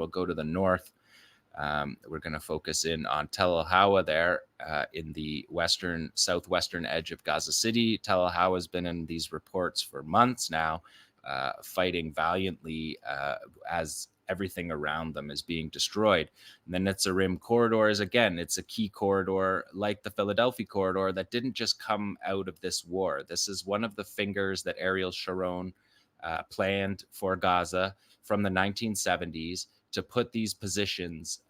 We'll go to the north. We're going to focus in on Tel 𝐓𝐿 there in the southwestern edge of Gaza City. Tel 𝐓𝐿 has been in these reports for months now, fighting valiantly as everything around them is being destroyed. And the Netzarim corridor is, again, it's a key corridor like the Philadelphia corridor that didn't just come out of this war. This is one of the fingers that Ariel Sharon planned for Gaza from the 1970s to put these positions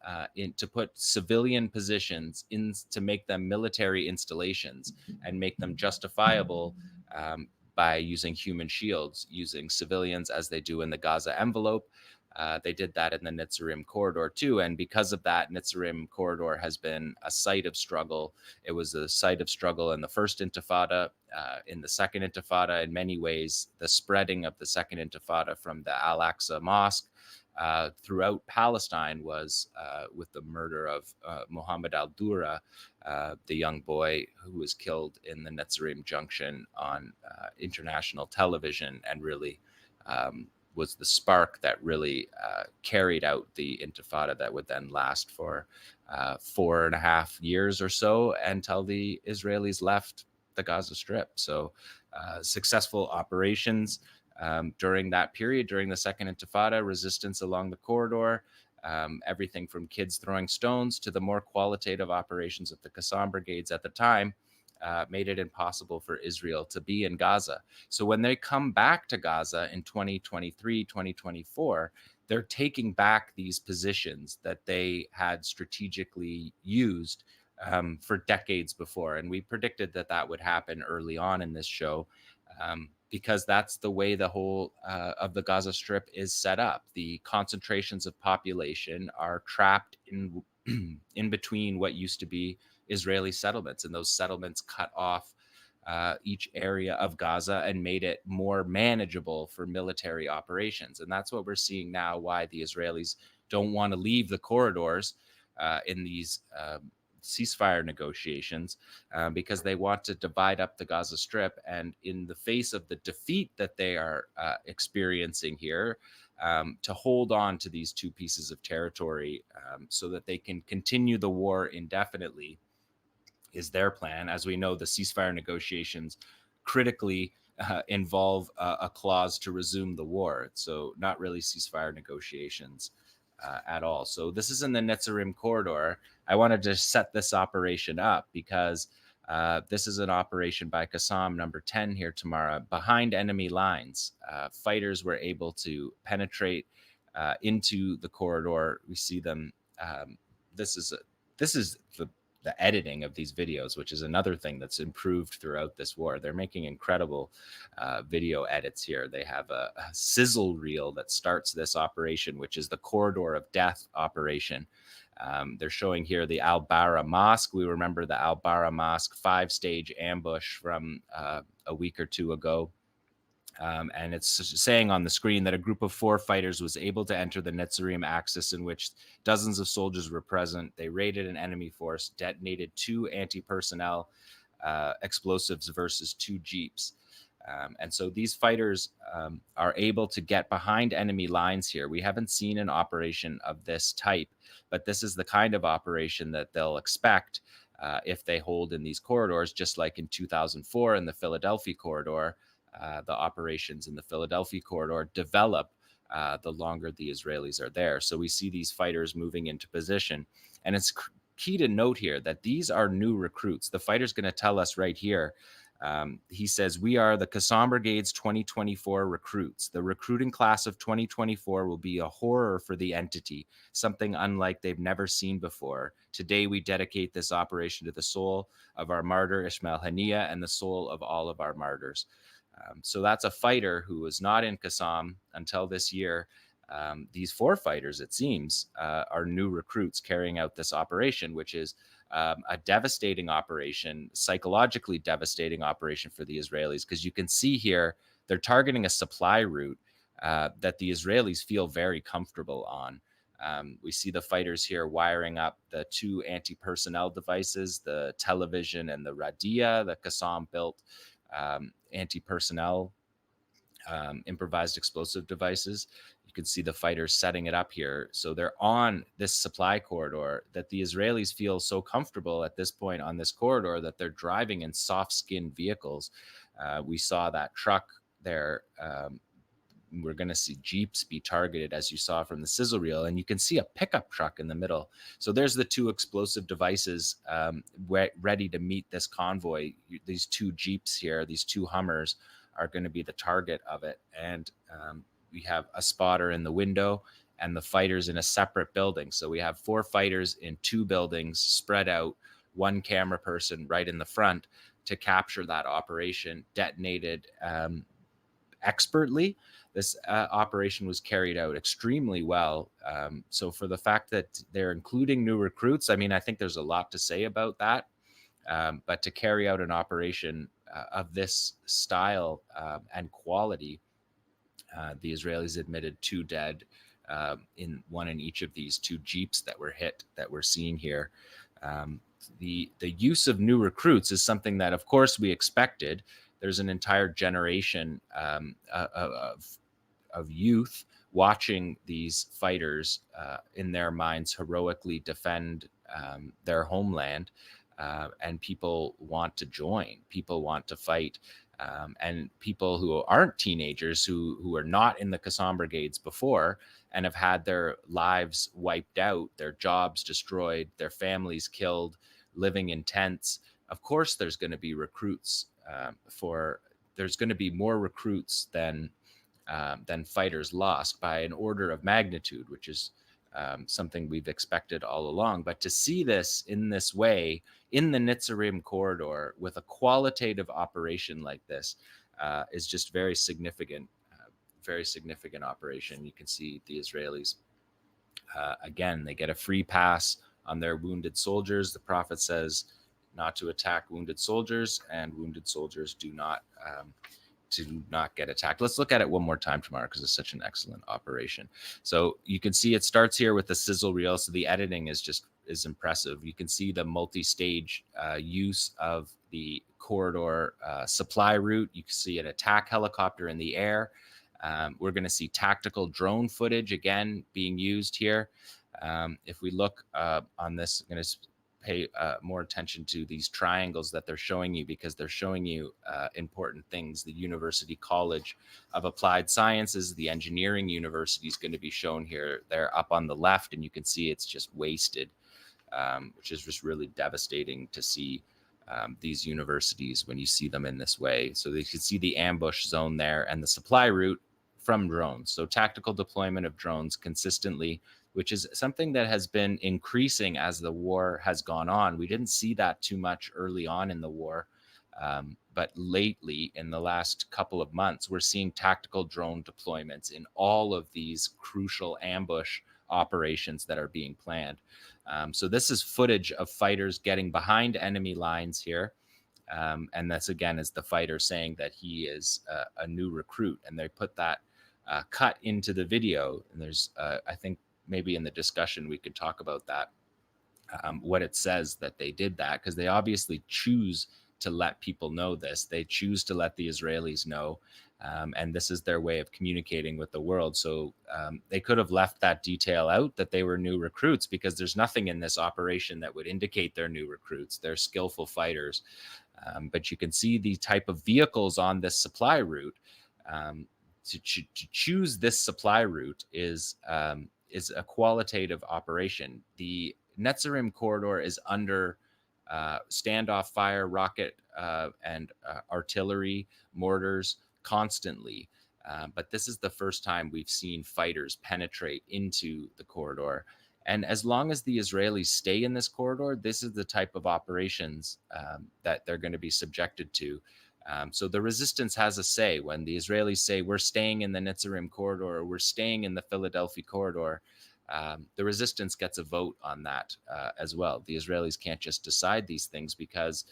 to put civilian positions in, to make them military installations and make them justifiable by using human shields, using civilians as they do in the Gaza envelope. They did that in the Netzarim corridor too. And because of that, Netzarim corridor has been a site of struggle. It was a site of struggle in the first Intifada, in the second Intifada. In many ways, the spreading of the second Intifada from the Al-Aqsa Mosque throughout Palestine was with the murder of Mohammed al-Dura, the young boy who was killed in the Netzarim Junction on international television, and really was the spark that really carried out the Intifada that would then last for 4.5 years or so until the Israelis left the Gaza Strip. So successful operations during that period, during the second Intifada, resistance along the corridor, everything from kids throwing stones to the more qualitative operations of the Qassam brigades at the time, made it impossible for Israel to be in Gaza. So when they come back to Gaza in 2023, 2024, they're taking back these positions that they had strategically used for decades before. And we predicted that that would happen early on in this show, because that's the way the whole of the Gaza Strip is set up. The concentrations of population are trapped in in between what used to be Israeli settlements, and those settlements cut off each area of Gaza and made it more manageable for military operations. And that's what we're seeing now, why the Israelis don't want to leave the corridors in these ceasefire negotiations, because they want to divide up the Gaza Strip. And in the face of the defeat that they are experiencing here, to hold on to these two pieces of territory so that they can continue the war indefinitely is their plan. As we know, the ceasefire negotiations critically involve a clause to resume the war. So not really ceasefire negotiations at all. So this is in the Netzarim corridor. I wanted to set this operation up because this is an operation by Qassam number 10 here tomorrow, behind enemy lines. Fighters were able to penetrate into the corridor. We see them. This is the editing of these videos, which is another thing that's improved throughout this war. They're making incredible video edits here. They have a sizzle reel that starts this operation, which is the Corridor of Death operation. They're showing here the Al-Bara Mosque. We remember the Al-Bara Mosque 5-stage ambush from a week or two ago. And it's saying on the screen that a group of 4 fighters was able to enter the Netzarim axis, in which dozens of soldiers were present. They raided an enemy force, detonated 2 anti-personnel explosives versus 2 jeeps. And so these fighters are able to get behind enemy lines here. We haven't seen an operation of this type, but this is the kind of operation that they'll expect if they hold in these corridors, just like in 2004 in the Philadelphia corridor. The operations in the Philadelphia corridor develop the longer the Israelis are there. So we see these fighters moving into position. And it's key to note here that these are new recruits. The fighter's going to tell us right here. He says, "We are the Qassam Brigade's 2024 recruits. The recruiting class of 2024 will be a horror for the entity, something unlike they've never seen before. Today, we dedicate this operation to the soul of our martyr, Ismail Haniyeh, and the soul of all of our martyrs." So that's a fighter who was not in Qassam until this year. These 4 fighters, it seems, are new recruits carrying out this operation, which is a devastating operation, psychologically devastating operation for the Israelis, because you can see here they're targeting a supply route that the Israelis feel very comfortable on. We see the fighters here wiring up the 2 anti-personnel devices, the television and the Radia, the Qassam built anti-personnel improvised explosive devices. You can see the fighters setting it up here. So they're on this supply corridor that the Israelis feel so comfortable at this point on this corridor that they're driving in soft-skinned vehicles. We saw that truck there. We're going to see Jeeps be targeted, as you saw from the sizzle reel, and you can see a pickup truck in the middle. So there's the two explosive devices ready to meet this convoy. These two Jeeps here, these two Hummers, are going to be the target of it. And we have a spotter in the window and the fighters in a separate building. So we have 4 fighters in 2 buildings spread out, 1 camera person right in the front to capture that operation, detonated expertly. This operation was carried out extremely well. So for the fact that they're including new recruits, I mean, I think there's a lot to say about that. But to carry out an operation of this style and quality, the Israelis admitted 2 dead, one in each of these 2 Jeeps that were hit that we're seeing here. The use of new recruits is something that, of course, we expected. There's an entire generation of youth watching these fighters in their minds heroically defend their homeland, and people want to join. People want to fight. And people who aren't teenagers, who are not in the Qassam brigades before and have had their lives wiped out, their jobs destroyed, their families killed, living in tents. Of course, there's going to be recruits there's going to be more recruits than fighters lost by an order of magnitude, which is something we've expected all along. But to see this in this way in the Netzarim corridor with a qualitative operation like this is just very significant operation. You can see the Israelis, again, they get a free pass on their wounded soldiers. The Prophet says not to attack wounded soldiers, and wounded soldiers do not get attacked. Let's look at it one more time tomorrow because it's such an excellent operation. So you can see it starts here with the sizzle reel. So the editing is impressive. You can see the multi-stage use of the corridor supply route. You can see an attack helicopter in the air. We're going to see tactical drone footage again being used here. If we look on this, I'm going to pay more attention to these triangles that they're showing you, because they're showing you important things. The University College of Applied Sciences, the engineering university, is going to be shown here. They're up on the left, and you can see it's just wasted, which is just really devastating to see these universities when you see them in this way. So you can see the ambush zone there and the supply route from drones. So tactical deployment of drones consistently, which is something that has been increasing as the war has gone on. We didn't see that too much early on in the war, but lately, in the last couple of months, we're seeing tactical drone deployments in all of these crucial ambush operations that are being planned. So this is footage of fighters getting behind enemy lines here. And that's, again, is the fighter saying that he is a new recruit. And they put that cut into the video. And there's, I think, maybe in the discussion we could talk about that, what it says that they did that, because they obviously choose to let people know this. They choose to let the Israelis know, and this is their way of communicating with the world. So they could have left that detail out, that they were new recruits, because there's nothing in this operation that would indicate they're new recruits. They're skillful fighters. But you can see the type of vehicles on this supply route. To choose this supply route is a qualitative operation. The Netzarim corridor is under standoff fire, rocket and artillery, mortars constantly. But this is the first time we've seen fighters penetrate into the corridor. And as long as the Israelis stay in this corridor, this is the type of operations that they're going to be subjected to. So the resistance has a say. When the Israelis say, we're staying in the Netzarim corridor, or we're staying in the Philadelphia corridor, the resistance gets a vote on that as well. The Israelis can't just decide these things, because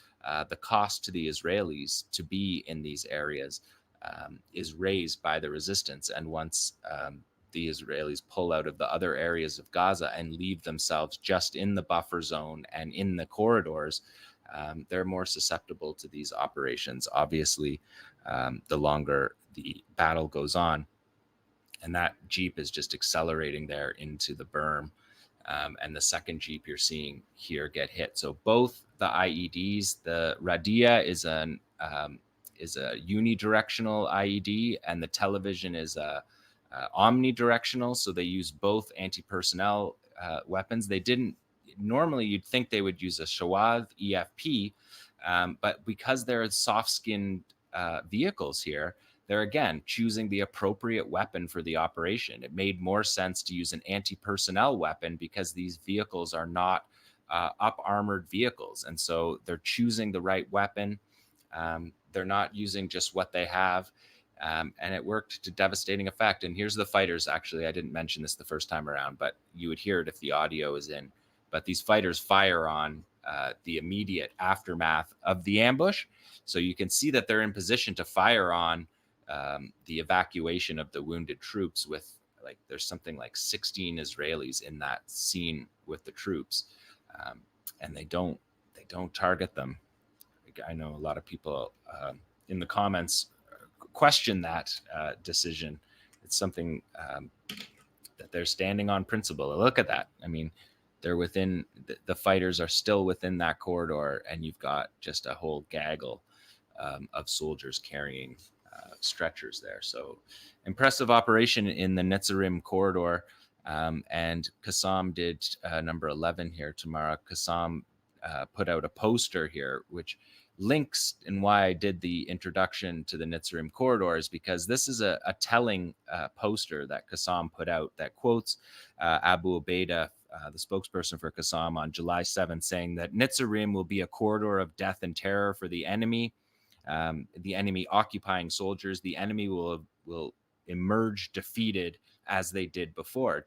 the cost to the Israelis to be in these areas is raised by the resistance. And once the Israelis pull out of the other areas of Gaza and leave themselves just in the buffer zone and in the corridors, they're more susceptible to these operations. Obviously, the longer the battle goes on. And that Jeep is just accelerating there into the berm. And the second Jeep you're seeing here get hit. So both the IEDs, the Radia is a unidirectional IED, and the television is a omnidirectional. So they use both anti-personnel weapons. They didn't normally. You'd think they would use a Shawad EFP, but because they're soft-skinned vehicles here, they're again choosing the appropriate weapon for the operation. It made more sense to use an anti-personnel weapon because these vehicles are not up-armored vehicles, and so they're choosing the right weapon. They're not using just what they have, and it worked to devastating effect. And here's the fighters. Actually, I didn't mention this the first time around, but you would hear it if the audio is in. But these fighters fire on the immediate aftermath of the ambush, so you can see that they're in position to fire on the evacuation of the wounded troops. With there's something like 16 Israelis in that scene with the troops, and they don't target them. I know a lot of people in the comments question that decision. It's something that they're standing on principle. Look at that. I mean, they're within the fighters are still within that corridor, and you've got just a whole gaggle of soldiers carrying stretchers there. So impressive operation in the Netzarim corridor. And Qassam did number 11 here tomorrow. Qassam put out a poster here, which links and why I did the introduction to the Netzarim corridors, because this is a telling poster that Qassam put out that quotes Abu Ubaidah, the spokesperson for Qassam, on July 7th, saying that Netzarim will be a corridor of death and terror for the enemy occupying soldiers. The enemy will emerge defeated as they did before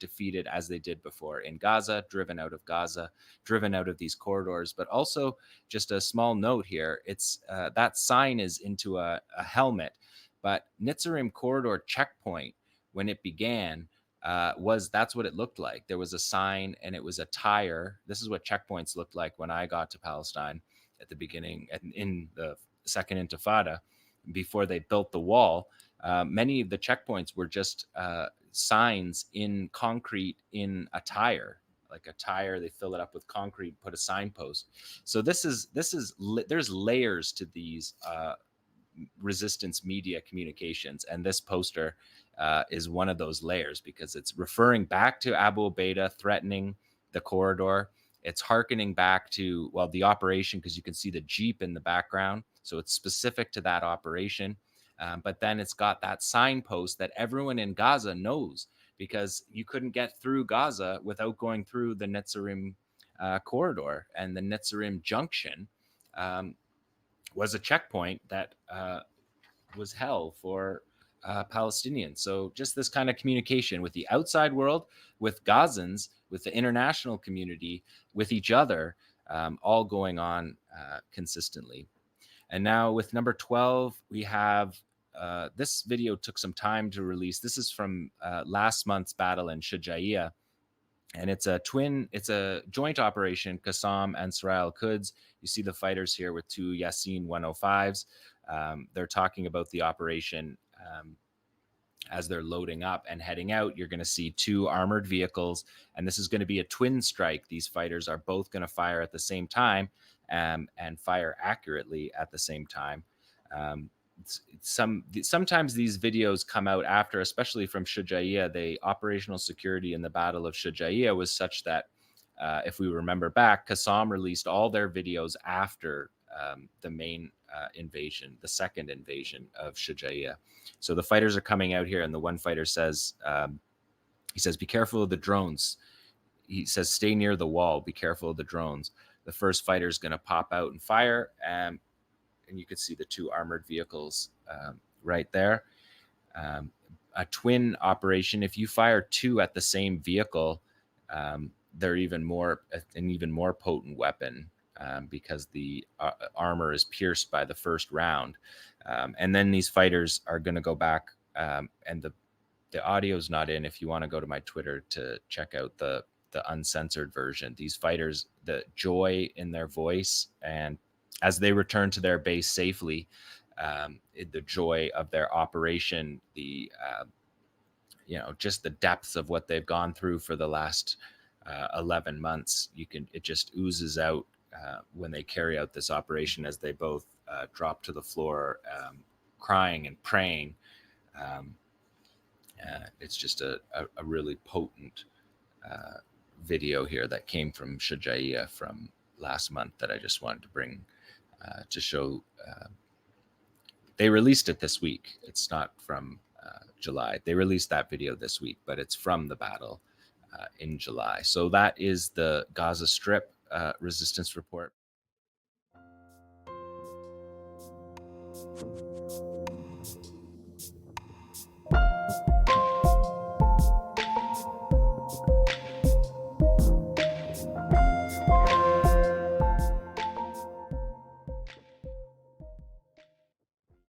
in Gaza, driven out of these corridors. But also, just a small note here, it's that sign is into a helmet, but Netzarim corridor checkpoint, when it began, that's what it looked like. There was a sign and it was a tire. This is what checkpoints looked like when I got to Palestine at the beginning, in the Second Intifada, before they built the wall. Many of the checkpoints were just signs in concrete in a tire, like a tire. They fill it up with concrete, put a signpost. So there's layers to these resistance media communications, and this poster is one of those layers, because it's referring back to Abu Ubaidah threatening the corridor. It's hearkening back to, the operation, because you can see the Jeep in the background. So it's specific to that operation. But then it's got that signpost that everyone in Gaza knows, because you couldn't get through Gaza without going through the Netzarim corridor. And the Netzarim junction was a checkpoint that was hell for Palestinians. So just this kind of communication with the outside world, with Gazans, with the international community, with each other, all going on consistently. And now with number 12, we have this video took some time to release. This is from last month's battle in 𝐄𝐥𝐈. And it's a joint operation, Qassam and 𝐓𝐡𝐞 𝐄𝐥𝐞𝐜. You see the fighters here with two Yasin 105s. They're talking about the operation as they're loading up and heading out. You're going to see two armored vehicles, and this is going to be a twin strike. These fighters are both going to fire at the same time and fire accurately at the same time. Sometimes these videos come out after, especially from 𝐄𝐥𝐈. The operational security in the Battle of 𝐄𝐥𝐈 was such that, if we remember back, Qassam released all their videos after the main invasion, the second invasion of 𝐄𝐥𝐈. So the fighters are coming out here, and the one fighter says, he says, "Be careful of the drones." He says, "Stay near the wall. Be careful of the drones." The first fighter is going to pop out and fire, and you can see the two armored vehicles right there. A twin operation, if you fire two at the same vehicle, they're an even more potent weapon, because the armor is pierced by the first round. And then these fighters are going to go back, and the audio's not in. If you want to go to my Twitter to check out the uncensored version, these fighters, the joy in their voice, and as they return to their base safely, the joy of their operation, the just the depth of what they've gone through for the last 11 months. It just oozes out when they carry out this operation, as they both drop to the floor, crying and praying. Um, it's just a really potent video here that came from Shujaiya from last month that I just wanted to bring to show. They released it this week. It's not from July. They released that video this week, but it's from the battle in July. So that is the Gaza Strip resistance report.